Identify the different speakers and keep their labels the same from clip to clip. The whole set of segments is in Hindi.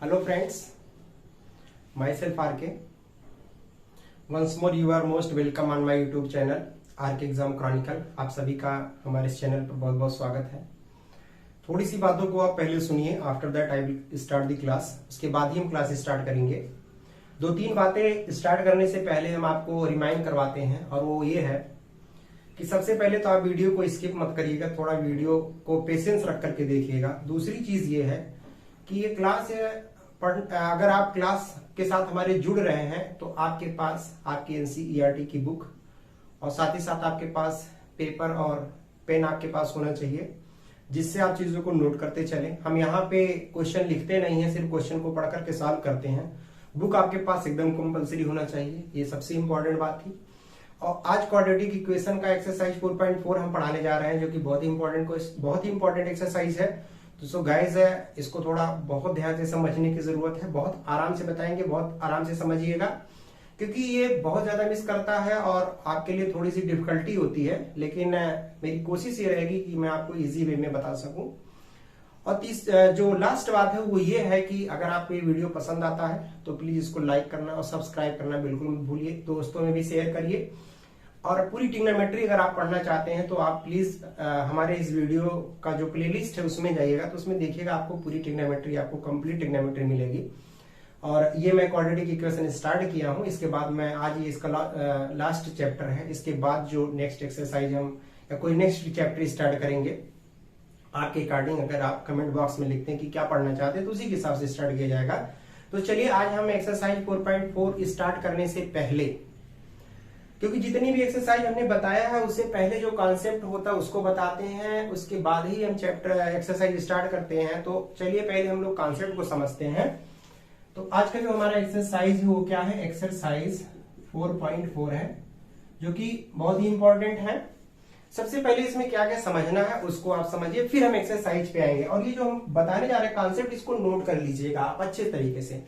Speaker 1: Hello friends, myself RK. Once more you are most welcome on my YouTube channel RK Exam Chronicle. आप सभी का हमारे इस चैनल पर बहुत बहुत स्वागत है। थोड़ी सी बातों को आप पहले सुनिए, after that I will start the class. उसके बाद ही हम क्लास स्टार्ट करेंगे। दो तीन बातें स्टार्ट करने से पहले हम आपको रिमाइंड करवाते हैं, और वो ये है कि सबसे पहले तो आप वीडियो को स्किप मत करिएगा, थोड़ा वीडियो को पेशेंस रख करके देखिएगा। दूसरी चीज ये है कि ये क्लास अगर आप क्लास के साथ हमारे जुड़ रहे हैं तो आपके पास आपकी एनसीईआरटी की बुक और साथ ही साथ आपके पास पेपर और पेन आपके पास होना चाहिए, जिससे आप चीजों को नोट करते चलें। हम यहाँ पे क्वेश्चन लिखते नहीं है, सिर्फ क्वेश्चन को पढ़ करके सॉल्व करते हैं। बुक आपके पास एकदम कंपलसरी होना चाहिए, ये सबसे इंपॉर्टेंट बात थी। और आज क्वाड्रेटिक इक्वेशन का एक्सरसाइज 4.4 हम पढ़ाने जा रहे हैं, जो कि बहुत ही इंपॉर्टेंट एक्सरसाइज है। तो सो गाइज है, इसको थोड़ा बहुत ध्यान से समझने की जरूरत है। बहुत आराम से बताएंगे, बहुत आराम से समझिएगा, क्योंकि ये बहुत ज्यादा मिस करता है और आपके लिए थोड़ी सी डिफिकल्टी होती है। लेकिन मेरी कोशिश ये रहेगी कि मैं आपको इजी वे में बता सकूं। और जो लास्ट बात है वो ये है कि अगर आपको ये वीडियो पसंद आता है तो प्लीज इसको लाइक करना और सब्सक्राइब करना बिल्कुल मत भूलिए। दोस्तों में भी शेयर करिए। और पूरी ट्रिग्नोमेट्री अगर आप पढ़ना चाहते हैं तो आप प्लीज हमारे इस वीडियो का जो प्लेलिस्ट है उसमें जाइएगा, तो उसमें देखिएगा आपको पूरी ट्रिग्नोमेट्री, आपको कंप्लीट ट्रिग्नोमेट्री मिलेगी। और ये मैं क्वाड्रेटिक इक्वेशन स्टार्ट किया हूं, इसके बाद मैं आज ये इसका लास्ट चैप्टर है। इसके बाद जो नेक्स्ट एक्सरसाइज हम या कोई नेक्स्ट चैप्टर स्टार्ट करेंगे आपके अकॉर्डिंग, अगर आप कमेंट बॉक्स में लिखते हैं कि क्या पढ़ना चाहते हैं तो उसी के हिसाब से स्टार्ट किया जाएगा। तो चलिए आज हम एक्सरसाइज 4.4 स्टार्ट करने से पहले, क्योंकि जितनी भी एक्सरसाइज हमने बताया है उससे पहले जो कॉन्सेप्ट होता है उसको बताते हैं, उसके बाद ही हम चैप्टर एक्सरसाइज स्टार्ट करते हैं। तो चलिए पहले हम लोग कॉन्सेप्ट को समझते हैं। तो आज का जो हमारा एक्सरसाइज है वो क्या है, एक्सरसाइज 4.4 है, जो कि बहुत ही इंपॉर्टेंट है। सबसे पहले इसमें क्या क्या समझना है उसको आप समझिए, फिर हम एक्सरसाइज पे आएंगे। और ये जो हम बताने जा रहे हैं कॉन्सेप्ट, इसको नोट कर लीजिएगा आप अच्छे तरीके से,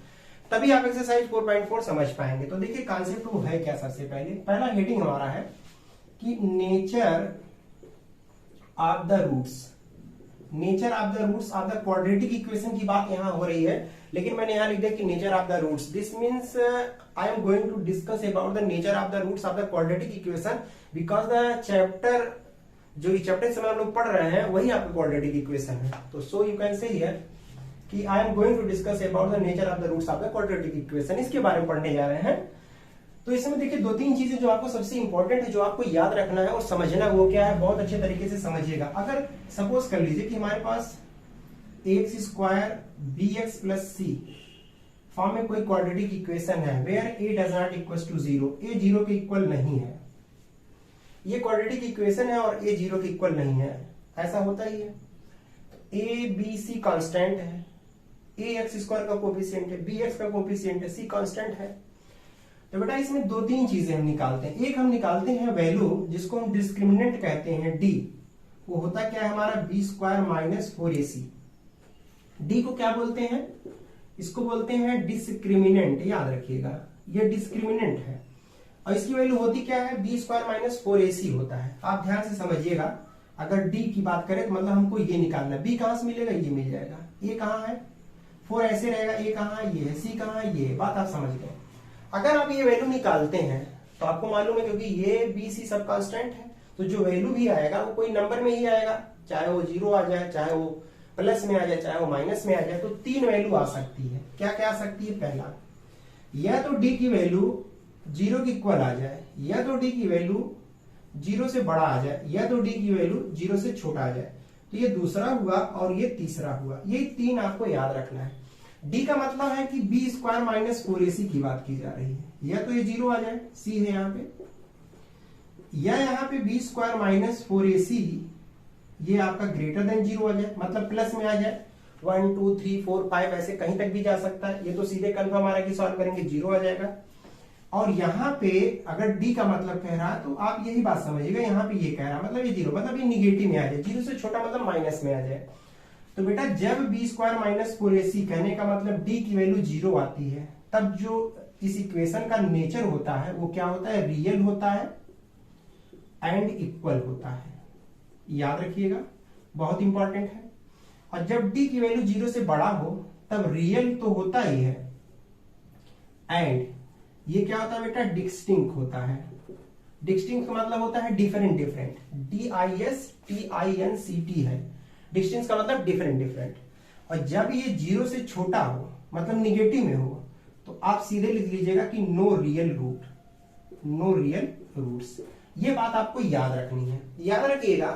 Speaker 1: तभी आप एक्सरसाइज 4.4 समझ पाएंगे। तो देखिए कॉन्सेप्ट वो है क्या। सबसे पहला हेडिंग हमारा है कि nature of the roots. Nature of the roots of the quadratic equation की बात यहां हो रही है, लेकिन मैंने यहां लिख दिया कि nature of the roots. This means I am going to discuss about the nature of the roots of the quadratic equation, because the chapter जो चैप्टर समय हम लोग पढ़ रहे हैं वही आपका क्वाड्रेटिक इक्वेशन है। तो so you can say here कि I am going to discuss about the nature of the roots of the quadratic equation, इसके बारे में पढ़ने जा रहे हैं। तो इसमें देखिए दो तीन चीजें जो आपको सबसे इंपॉर्टेंट है, जो आपको याद रखना है और समझना, वो क्या है, बहुत अच्छे तरीके से समझिएगा। अगर सपोज कर लीजिए कि हमारे पास x square b x plus c form में कोई क्वाड्रेटिक इक्वेशन है where a does not equal to 0, a 0 के इक्वल नहीं है। ये क्वाड्रेटिक इक्वेशन है और ए 0 के इक्वल नहीं है, ऐसा होता ही है। ए बी सी कांस्टेंट है, ए एक्स स्क्वायर का कोफिशिएंट है, बी एक्स का कोफिशिएंट है, सी कांस्टेंट है। तो बेटा इसमें दो तीन चीजें हम निकालते हैं। एक हम निकालते हैं वैल्यू जिसको हम डिस्क्रिमिनेंट कहते हैं, डी। वो होता क्या है हमारा, B square minus 4ac। D को क्या बोलते हैं, इसको बोलते हैं डिस्क्रिमिनेंट, याद रखिएगा ये डिस्क्रिमिनेंट है। और इसकी वैल्यू होती क्या है, बी स्क्वायर माइनस 4ac होता है। आप ध्यान से समझिएगा, अगर डी की बात करें तो मतलब हमको ये निकालना है। बी कहां से मिलेगा, ये मिल जाएगा। ए कहां है, 4 ऐसे रहेगा, ए कहां है, ये है, सी कहां है, ये बात आप समझ गए। अगर आप ये वैल्यू निकालते हैं तो आपको मालूम है, क्योंकि ये बी सी सब कांस्टेंट है, तो जो वैल्यू भी आएगा वो कोई नंबर में ही आएगा, चाहे वो 0 आ जाए, चाहे वो प्लस में आ जाए, चाहे वो माइनस में आ जाए। तो तीन वैल्यू आ सकती है। क्या क्या आ सकती है, पहला या तो डी की वैल्यू 0 के इक्वल आ जाए, या तो डी की वैल्यू 0 से बड़ा आ जाए, या तो डी की वैल्यू 0 से छोटा आ जाए। तो ये दूसरा हुआ और ये तीसरा हुआ। ये तीन आपको याद रखना है। डी का मतलब है कि बी स्क्वायर माइनस 4ac की बात की जा रही है, या तो ये 0 आ जाए, सी है यहाँ पे, या यहाँ पे बी स्क्वायर माइनस 4ac ये आपका ग्रेटर देन 0 आ जाए, मतलब प्लस में आ जाए। 1 2 3 4 5 ऐसे कहीं तक भी जा सकता है। ये तो सीधे कंफर्म आ रहा है कि सॉल्व करेंगे 0 आ जाएगा। और यहाँ पे अगर डी का मतलब कह रहा है तो आप यही बात समझिएगा, यहाँ पे ये कह रहा है मतलब ये 0, मतलब ये निगेटिव में आ जाए, 0 से छोटा मतलब माइनस में आ जाए। तो बेटा जब बी स्क्वायर माइनस 4ac कहने का मतलब डी की वैल्यू 0 आती है, तब जो इस इक्वेशन का नेचर होता है वो क्या होता है, रियल होता है एंड इक्वल होता है। याद रखिएगा, बहुत इंपॉर्टेंट है। और जब डी की वैल्यू 0 से बड़ा हो तब रियल तो होता ही है, एंड ये क्या होता है बेटा, डिस्टिंक्ट होता है। डिस्टिंक्ट का मतलब होता है डिफरेंट डिफरेंट, DISTINCT है। डिस्टिंक्ट का मतलब डिफरेंट डिफरेंट। और जब ये 0 से छोटा हो, मतलब निगेटिव में हो, तो आप सीधे लिख लीजिएगा कि no real root, no real roots. ये बात आपको याद रखनी है। याद रखिएगा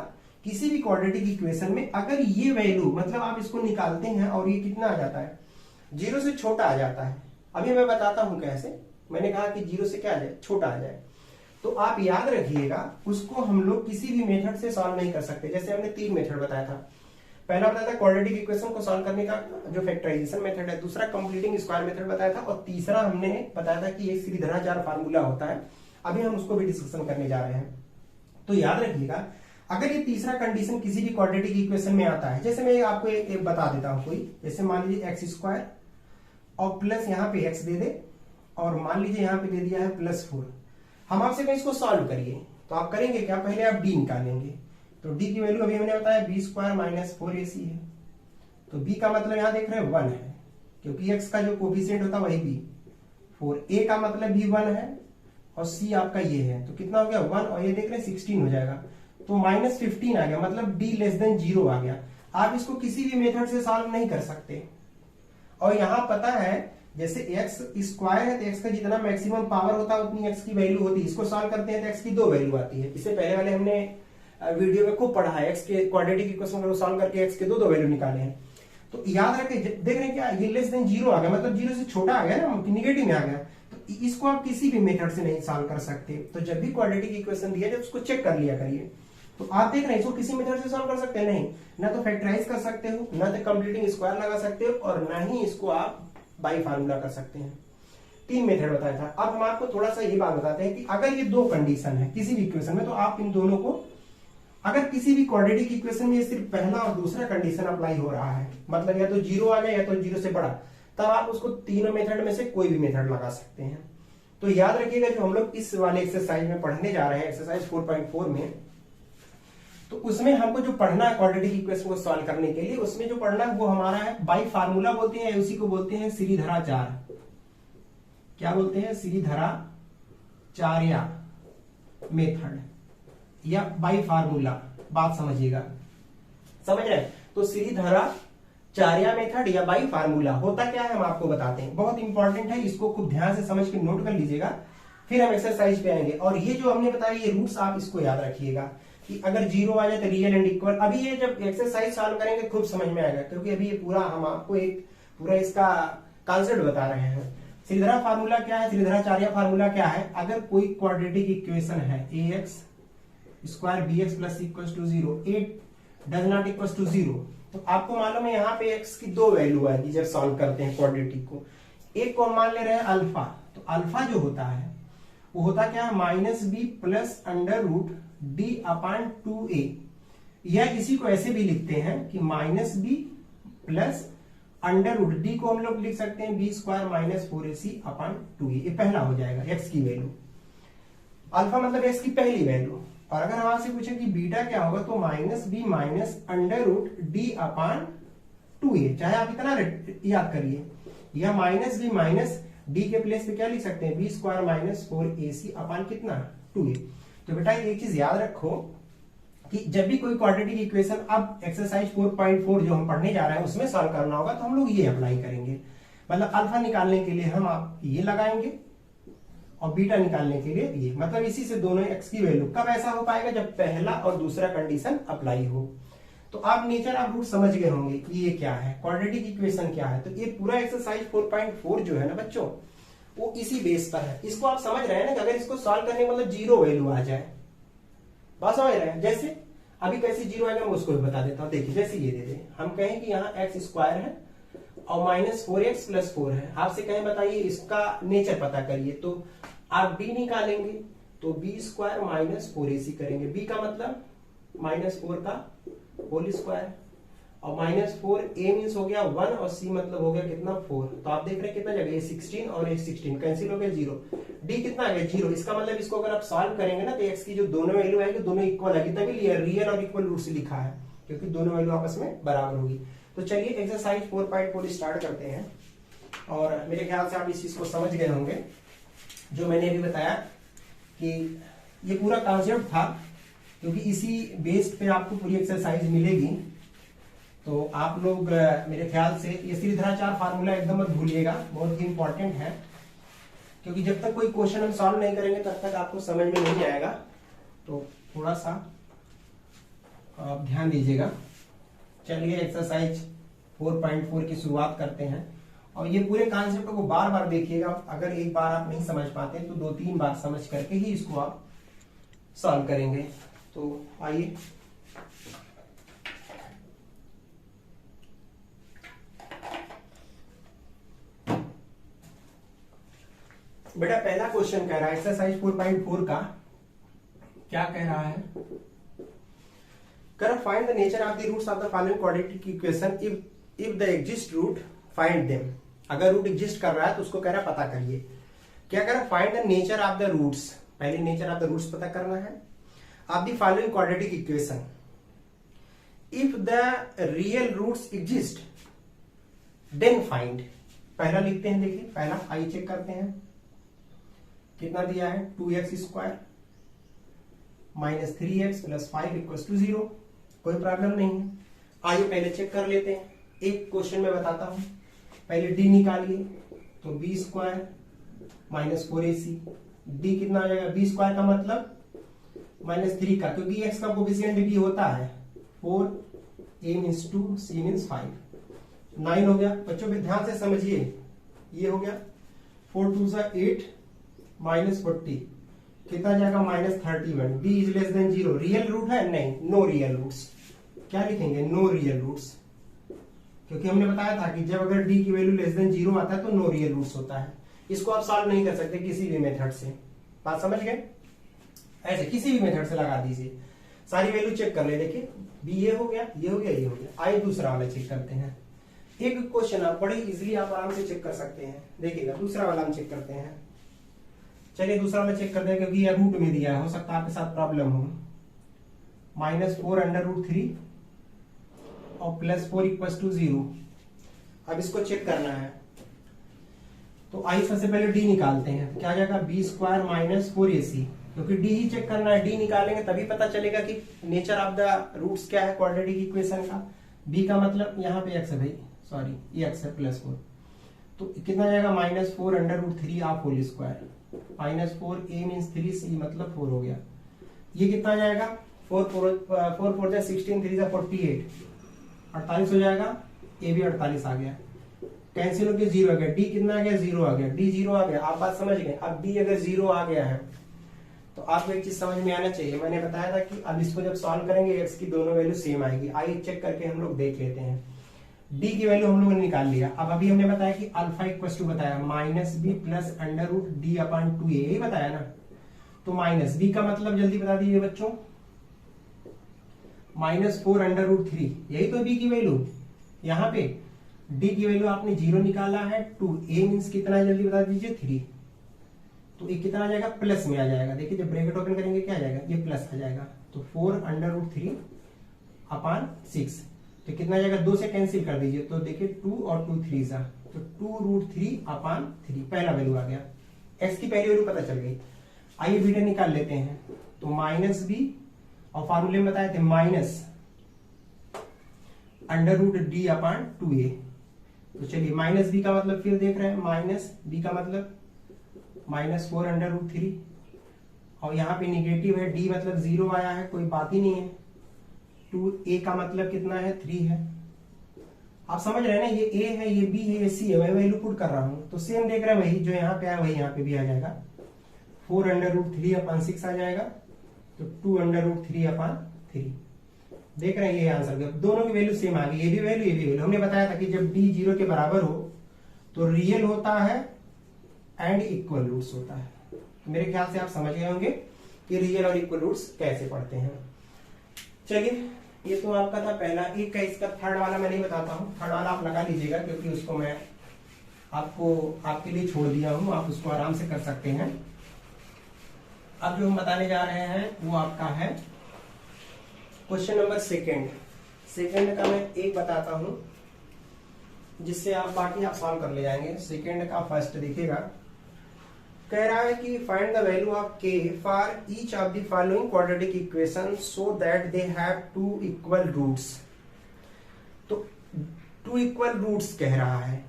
Speaker 1: किसी भी क्वाड्रेटिक इक्वेशन में अगर ये वैल्यू, मतलब आप इसको निकालते हैं और ये कितना आ जाता है, 0 से छोटा आ जाता है। अभी मैं बताता हूं कैसे। मैंने कहा कि 0 से क्या आ जाए, छोटा आ जाए। तो आप याद रखिएगा उसको हम लोग किसी भी मेथड से सॉल्व नहीं कर सकते। जैसे हमने 3 मेथड बताया था। पहला बताया था क्वाड्रेटिक इक्वेशन को सॉल्व करने का जो फैक्टराइजेशन मेथड है, दूसरा कंप्लीटिंग स्क्वायर मेथड बताया था, और तीसरा हमने बताया था कि एक श्रीधराचार्य फार्मूला होता है। अभी हम उसको भी डिस्कशन करने जा रहे हैं। तो याद रखिएगा अगर ये तीसरा कंडीशन किसी भी क्वाड्रेटिक इक्वेशन में आता है, जैसे मैं आपको एक बता देता हूं कोई, जैसे मान लीजिए x² और प्लस यहाँ पे x दे दे, और मान लीजिए यहाँ पे दे दिया है +4। हम आपसे कहीं इसको सॉल्व करिए, तो आप करेंगे क्या, पहले आप d निकालेंगे। तो d की वैल्यू अभी हमने बताया b² - 4ac है। तो b का मतलब यहाँ देख रहे हैं 1 है, क्योंकि x का जो कोफिशिएंट होता है वही b। 4a का मतलब भी 1 है, और c आपका ये है। तो कितना हो गया 1, और ये देख रहे हैं 16 हो जाएगा। तो -15 आ गया, मतलब d < 0 आ गया। आप इसको किसी भी मेथड से सॉल्व नहीं कर सकते। और यहां पता है जैसे x² है तो x का जितना मैक्सिमम पावर होता है उतनी x की वैल्यू होती है। इसको सॉल्व करते हैं तो x की 2 वैल्यू आती है। इससे पहले वाले हमने वीडियो में खूब पढ़ा है, x के क्वाड्रेटिक इक्वेशन को सॉल्व करके x के 2 वैल्यू निकाले हैं। तो याद रखें, देख रहे हैं क्या, ये < 0 आ गया, मतलब 0 से छोटा आ गया ना, निगेटिव में आ गया। तो इसको आप किसी भी मेथड से नहीं सॉल्व कर सकते। तो जब भी क्वाड्रेटिक इक्वेशन दिया जाए उसको चेक कर लिया करिए। तो आप देख रहे हैं इसको किसी मेथड से सॉल्व कर सकते हैं नहीं, ना तो फैक्टराइज कर सकते हो, ना तो कंप्लीटिंग स्क्वायर लगा सकते हो, और ना ही इसको आप बाई फार्मूला कर सकते हैं। 3 मेथड बताया था। अब हम आपको थोड़ा सा ये बात बताते हैं कि अगर ये 2 कंडीशन है किसी भी इक्वेशन में, तो आप इन दोनों को, अगर किसी भी क्वाड्रेटिक इक्वेशन में सिर्फ पहला और दूसरा कंडीशन अप्लाई हो रहा है, मतलब या तो 0 आ गया या तो 0 से बड़ा, तब आप उसको तीनों मेथड में से कोई भी मेथड लगा सकते हैं। तो याद रखिएगा जो हम लोग इस वाले एक्सरसाइज में पढ़ने जा रहे हैं, एक्सरसाइज 4.4 में, तो उसमें हमको जो पढ़ना है क्वाड्रेटिक इक्वेशन को सॉल्व करने के लिए, उसमें जो पढ़ना है वो हमारा है बाई फार्मूला बोलते हैं, उसी को बोलते हैं श्रीधराचार्य। क्या बोलते हैं, श्रीधराचार्य मेथड या बाई फार्मूला। बात समझिएगा, समझ रहे हैं। तो श्रीधराचार्य मेथड या बाई फार्मूला होता क्या है हम आपको बताते हैं, बहुत इंपॉर्टेंट है। इसको खूब ध्यान से समझ के नोट कर लीजिएगा, फिर हम एक्सरसाइज पे आएंगे। और ये जो हमने बताया ये रूट्स आप इसको याद रखिएगा कि अगर 0 आ जाए तो रियल एंड इक्वल। अभी ये जब एक्सरसाइज सॉल्व करेंगे खूब समझ में आएगा, क्योंकि अभी ये पूरा हम आपको एक पूरा इसका कॉन्सेप्ट बता रहे हैं। श्रीधरा फार्मूला क्या है, श्रीधराचार्य फार्मूला क्या है, अगर कोई क्वाड्रेटिक इक्वेशन है ax² bx + = 0, a does not equals to 0, तो आपको मालूम है यहाँ पे x की 2 वैल्यू आएगी जब सॉल्व करते हैं क्वाड्रेटिक को। एक को हम मान ले रहे हैं अल्फा, तो अल्फा जो होता है वो होता क्या है, -b + √d/2a, या इसी को ऐसे भी लिखते हैं कि -b + √d को हम लोग लिख सकते हैं b² - 4ac/2a। ये पहला हो जाएगा x की वैल्यू। अल्फा मतलब x की पहली वैल्यू। और अगर हम आपसे पूछे कि बीटा क्या होगा, तो -b - √d/2a, चाहे आप इतना याद करिए, या -b d के प्लेस पे क्या लिख सकते हैं, b² - 4ac/ कितना 2a। तो बेटा एक चीज याद रखो कि जब भी कोई क्वाड्रेटिक इक्वेशन, अब एक्सरसाइज 4.4 जो हम पढ़ने जा रहे हैं उसमें सॉल्व करना होगा, तो हम लोग ये अप्लाई करेंगे। मतलब अल्फा निकालने के लिए हम आप ये लगाएंगे और बीटा निकालने के लिए ये, मतलब इसी से दोनों x की वैल्यू। कब ऐसा हो पाएगा, जब पहला और दूसरा कंडीशन अप्लाई हो। तो आप नेचर ऑफ रूट समझ गए होंगे कि ये क्या है, क्वाड्रेटिक इक्वेशन क्या है। तो ये पूरा एक्सरसाइज 4.4 जो है ना बच्चों, वो इसी बेस पर है। इसको आप समझ रहे हैं ना कि अगर इसको सॉल्व करने में मतलब 0 वैल्यू आ जाए, बात समझ रहे हैं। जैसे अभी कैसे 0 आएगा मैं उसको भी बता देता हूं। देखिए जैसे ये दे दे, हम कहें कि यहाँ x² है और -4x + 4 है। आपसे कहें बताइए इसका नेचर पता करिए, तो आप b निकालेंगे तो b² - 4ac करेंगे। b का मतलब -4 का होल स्क्वायर, और -4a मीन्स हो गया 1, और c मतलब हो गया कितना 4। तो आप देख रहे हैं कितना जगह, ये 16 और ये 16 कैंसिल हो गया 0। d कितना आ गया 0। इसका मतलब इसको अगर आप सॉल्व करेंगे ना, तो x की जो दोनों वैल्यू आएगी दोनों इक्वल आएगी, तभी रियल और इक्वल रूट से लिखा है, क्योंकि दोनों वैल्यू आपस में बराबर होगी। तो चलिए एक्सरसाइज 4.4 स्टार्ट करते हैं। और मेरे ख्याल से आप इस चीज को समझ गए होंगे जो मैंने अभी बताया कि ये पूरा कॉन्सेप्ट था, क्योंकि इसी बेस्ड पे आपको पूरी एक्सरसाइज मिलेगी। तो आप लोग मेरे ख्याल से ये श्रीधराचार्य फार्मूला एकदम मत भूलिएगा, बहुत ही इंपॉर्टेंट है, क्योंकि जब तक कोई क्वेश्चन हम सॉल्व नहीं करेंगे तब तक आपको समझ में नहीं आएगा। तो थोड़ा सा आप ध्यान दीजिएगा। चलिए एक्सरसाइज 4.4 की शुरुआत करते हैं। और ये पूरे कॉन्सेप्ट को बार बार देखिएगा। अगर एक बार आप नहीं समझ पाते तो 2-3 बार समझ करके ही इसको आप सॉल्व करेंगे। तो आइए बेटा, पहला क्वेश्चन कह रहा है एक्सरसाइज 4.4 का, क्या कह रहा है? कर find the nature of the roots of the following quadratic equation if the exist root find them. अगर रूट एग्जिस्ट कर रहा है तो उसको कह रहा है पता करिए। क्या कह रहा है? Find the nature of the roots. पहले नेचर ऑफ द रूट्स पता करना है of the following quadratic equation if the real roots exist then find. पहला लिखते हैं, देखिए पहला आइए चेक करते हैं कितना दिया है। 2x² - 3x + 5 = 0। कोई प्रॉब्लम नहीं है। आइए पहले चेक कर लेते हैं। एक क्वेश्चन में बताता हूं, पहले d निकालिए। तो b² - 4ac, d कितना आ जाएगा? b² का मतलब -3 का, क्योंकि x का कोफिशिएंट b होता है 4, a मीन्स 2, c मीन्स 5, 9 हो गया। बच्चों पे ध्यान से समझिए, ये हो गया 4 2 8 -40 कितना जाएगा? -31। d is less than 0। Real root है? नहीं, नो रियल रूट्स। क्या लिखेंगे? नो रियल रूट्स, क्योंकि हमने बताया था कि जब अगर d की वैल्यू लेस देन 0 आता है तो नो रियल रूट्स होता है। इसको आप सॉल्व नहीं कर सकते किसी भी मेथड से। बात समझ गए? ऐसे किसी भी मेथड से लगा दीजिए, सारी वैल्यू चेक कर ले। देखिए b ये हो गया, ये हो गया, ये हो गया। आइए दूसरा वाला चेक करते हैं। एक क्वेश्चन आप बड़े इजिली आप आराम से चेक कर सकते हैं। देखिएगा दूसरा वाला हम चेक करते हैं। चलिए दूसरा वाला चेक करते हैं, क्योंकि ये रूट में दिया है, हो सकता है आपके साथ प्रॉब्लम हो। -4√3 और +4 = 0। अब इसको चेक करना है, तो आइए सबसे पहले d निकालते हैं। क्या आ जाएगा? b² - 4ac, क्योंकि d ही चेक करना है। d निकालेंगे तभी पता चलेगा कि नेचर ऑफ द रूट्स क्या है क्वाड्रेटिक इक्वेशन का। b का मतलब यहाँ पे x है भाई, सॉरी ये x है +4, तो कितना आ जाएगा? -4√3 of whole square -4a means 3c मतलब 4 हो गया। ये कितना आ जाएगा? 4 4 16, 3 48, 48 हो जाएगा। a भी 48 आ गया, कैंसिल होकर 0 आ गया। d कितना आ गया? 0 आ गया। d 0 आ गया। आप बात समझ गए। अब d अगर 0 आ गया है तो आपको एक चीज समझ में आना चाहिए। मैंने बताया था कि अब इसको जब सॉल्व करेंगे x की दोनों वैल्यू सेम आएगी। आइए चेक करके हम लोग देख लेते हैं। d की वैल्यू हम लोगों ने निकाल लिया। अब अभी हमने बताया कि अल्फा इक्वल टू बताया -b + √d/2a, यही बताया ना। तो -b का मतलब जल्दी बता दीजिए बच्चों, -4√3, यही तो b की वैल्यू। यहाँ पे d की वैल्यू आपने 0 निकाला है, 2, a मीन्स कितना है जल्दी बता दीजिए? 3। तो ये कितना आ जाएगा? प्लस में आ जाएगा। देखिए जब ब्रैकेट ओपन करेंगे क्या आ जाएगा? ये प्लस आ जाएगा। तो 4√3/6, तो कितना आ जाएगा? 2 से कैंसिल कर दीजिए, तो देखिए 2 और 2 3 जा, तो 2√3/3 पहला वैल्यू आ गया। x की पहली वैल्यू पता चल गई। आइए बीटा निकाल लेते हैं। तो -b और फार्मूले में बताए थे -√d/2a। तो चलिए -b का मतलब फिर देख रहे हैं, -b का मतलब -4√3, और यहाँ पे निगेटिव है, d मतलब 0 आया है, कोई बात ही नहीं है। 2a का मतलब कितना है? 3 है। आप समझ रहे हैं ना, ये a है, ये b है, ये c है, वही वैल्यू पुट कर रहा हूं। तो सेम देख रहे हैं, वही जो यहाँ पे आया वही यहाँ पे भी आ जाएगा। 4√3/6 आ जाएगा, तो 2√3/3। देख रहे हैं ये आंसर गया। दोनों की वैल्यू सेम आ गई, ये भी वैल्यू, ये भी वैल्यू। हमने बताया था कि जब d 0 के बराबर हो तो रियल होता है एंड इक्वल रूट्स होता है। तो मेरे ख्याल से आप समझ गए होंगे कि रियल और इक्वल रूट्स कैसे पढ़ते हैं। चलिए ये तो आपका था पहला। एक का इसका थर्ड वाला मैं नहीं बताता हूँ, थर्ड वाला आप लगा लीजिएगा, क्योंकि उसको मैं आपको आपके लिए छोड़ दिया हूँ, आप उसको आराम से कर सकते हैं। अब जो हम बताने जा रहे हैं वो आपका है क्वेश्चन नंबर सेकंड का मैं एक बताता हूं। जिससे आप बाकी आप सॉल्व कर ले जाएंगे। सेकेंड का फर्स्ट देखिएगा, कह रहा है कि find the value of k for each of the following quadratic equation so that they have two equal roots. तो टू इक्वल रूट्स कह रहा है।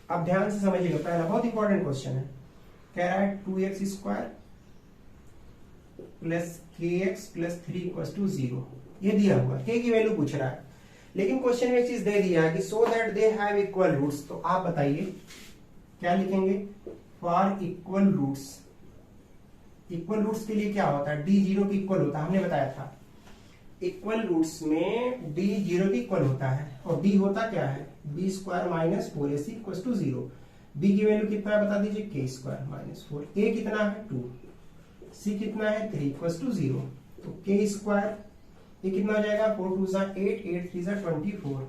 Speaker 1: अब ध्यान से समझिएगा, पहला बहुत इंपॉर्टेंट क्वेश्चन है। कह रहा है 2x² प्लस kx प्लस 3 0। ये दिया हुआ k की वैल्यू पूछ रहा है, लेकिन क्वेश्चन में एक चीज दे दिया है कि so that they have equal roots. तो आप बताइए क्या लिखेंगे? For equal roots. Equal roots के लिए क्या होता है? d 0 की इक्वल होता है, हमने बताया था। इक्वल रूट्स में d 0 की इक्वल होता है, और d होता क्या है? b² minus 4ac equal to 0। b की वैल्यू कितना है बता दीजिए? k² minus 4। a कितना है? 2। c कितना है? 3 इक्वल टू 0। तो k², ये कितना हो जाएगा? 4 2 8, 8 3 24।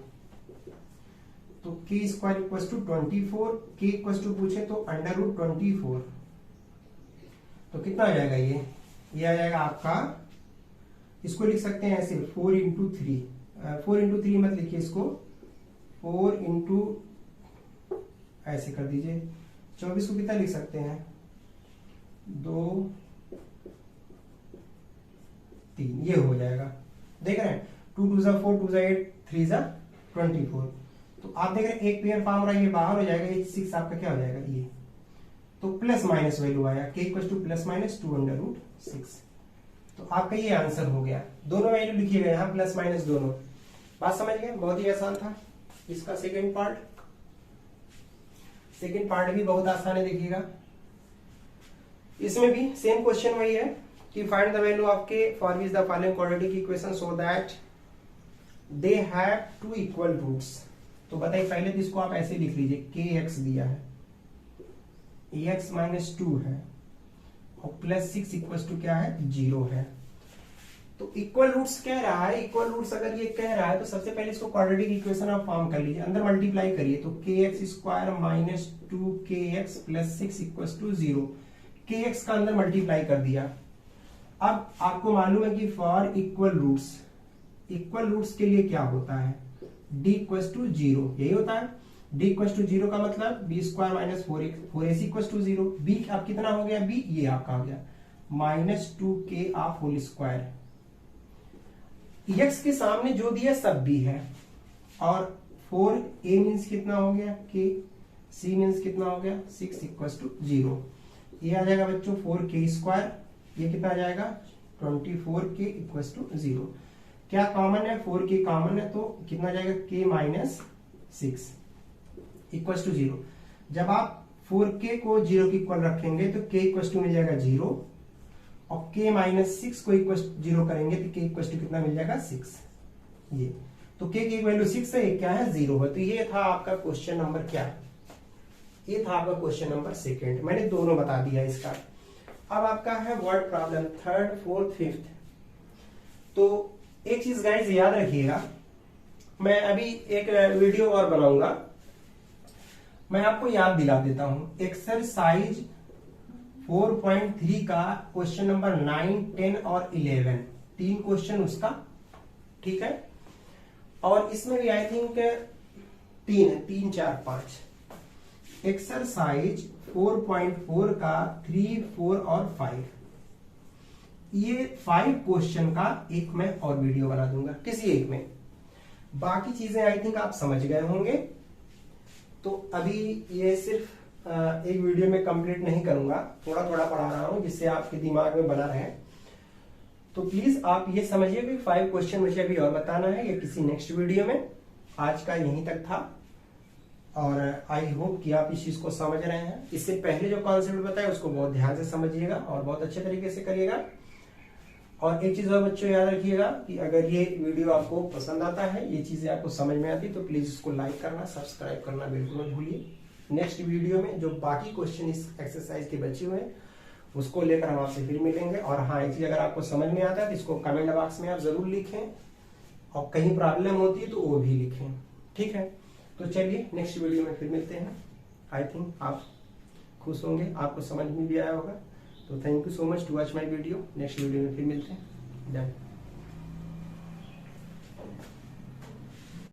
Speaker 1: तो k² equal to 24, k equal to पूछे तो √24। तो कितना हो जाएगा? ये आ जाएगा आपका, इसको लिख सकते हैं ऐसे 4 इंटू 3। 4 इंटू 3 मत लिखिए इसको, 4 इंटू ऐसे कर दीजिए। 24 को कितना लिख सकते हैं? 2 3, ये हो जाएगा। देख रहे हैं 2 2 4, 2 8, 3 24। तो आप देख रहे हैं एक पेयर फॉर्म रहा, ये बाहर हो जाएगा, ये 6 आपका क्या हो जाएगा? ये तो प्लस माइनस वैल्यू आया, k equal two plus minus 2√6। तो आपका ये आंसर हो गया। दोनों वैल्यू लिखिएगा यहाँ, प्लस माइनस दोनों। बात समझ गए? बहुत ही आसान था। इसका सेकेंड पार्ट भी बहुत आसान है, देखिएगा। इसमें भी सेम क्वेश्चन वही है कि find the value of k for which the following quadratic equation so that they have two equal roots. तो बताइए, पहले तो इसको आप ऐसे लिख लीजिए, kx दिया है, x माइनस 2 है, और प्लस 6 इक्वल टू क्या है? 0 है। तो इक्वल रूट्स कह रहा है। इक्वल रूट्स अगर ये कह रहा है तो सबसे पहले इसको क्वाड्रेटिक इक्वेशन आप फॉर्म कर लीजिए, अंदर मल्टीप्लाई करिए। तो kx² minus 2kx plus 6 equal to 0। kx का अंदर मल्टीप्लाई कर दिया। अब आपको मालूम है कि फॉर इक्वल रूट्स के लिए क्या होता है? d इक्वल टू 0, यही होता है। d इक्वल टू 0 का मतलब b² minus 4ac equal to 0। b अब कितना हो गया? b ये आपका हो गया minus 2k of whole square. x के सामने जो दिया सब b है, और 4a मीन्स कितना हो गया? k, c मीन्स कितना हो गया? 6 इक्वल टू 0। ये आ जाएगा बच्चों 4k², ये कितना आ जाएगा? 24k equal to 0। क्या कॉमन है? 4k कॉमन है, तो कितना जाएगा? k minus 6 equal to 0। जब आप 4k को 0 की इक्वल रखेंगे तो k इक्वल टू मिल जाएगा 0, और k माइनस 6 को इक्वल 0 करेंगे तो k इक्वल टू कितना मिल जाएगा? 6। ये तो k की वैल्यू 6 है, क्या है? 0 है। तो ये था आपका क्वेश्चन नंबर क्या? ये था आपका क्वेश्चन नंबर सेकेंड। मैंने दोनों बता दिया इसका। अब आपका है word problem 3rd, 4th, 5th। तो एक चीज गाइस याद रखिएगा, मैं अभी एक वीडियो और बनाऊंगा, मैं आपको याद दिला देता हूं। एक्सरसाइज 4.3 का क्वेश्चन नंबर 9, 10 और 11, 3 क्वेश्चन उसका, ठीक है। और इसमें भी आई थिंक 3, 4, 5। एक्सरसाइज 4.4 का 3, 4 और 5, ये 5 क्वेश्चन का एक मैं और वीडियो बना दूंगा किसी एक में। बाकी चीजें आई थिंक आप समझ गए होंगे। तो अभी ये सिर्फ एक वीडियो में कंप्लीट नहीं करूंगा, थोड़ा थोड़ा पढ़ा रहा हूं जिससे आपके दिमाग में बना रहे। तो प्लीज आप ये समझिए कि 5 क्वेश्चन मुझे अभी और बताना है, ये किसी नेक्स्ट वीडियो में। आज का यहीं तक था, और आई होप कि आप इस चीज को समझ रहे हैं। इससे पहले जो कॉन्सेप्ट बताया उसको बहुत ध्यान से समझिएगा और बहुत अच्छे तरीके से करिएगा। और एक चीज और बच्चों याद रखिएगा कि अगर ये वीडियो आपको पसंद आता है, ये चीजें आपको समझ में आती, तो प्लीज इसको लाइक करना, सब्सक्राइब करना बिल्कुल मत भूलिए। नेक्स्ट वीडियो में जो बाकी क्वेश्चन इस एक्सरसाइज के बचे हुए हैं उसको लेकर हम आपसे फिर मिलेंगे। और हाँ, एक चीज अगर आपको समझ में आता है तो इसको कमेंट बॉक्स में आप जरूर लिखें, और कहीं प्रॉब्लम होती है तो वो भी लिखें, ठीक है। तो चलिए नेक्स्ट वीडियो में फिर मिलते हैं। आई थिंक आप खुश होंगे, आपको समझ में भी आया होगा। तो thank you so much to watch my video. Next video में फिर मिलते हैं। डन।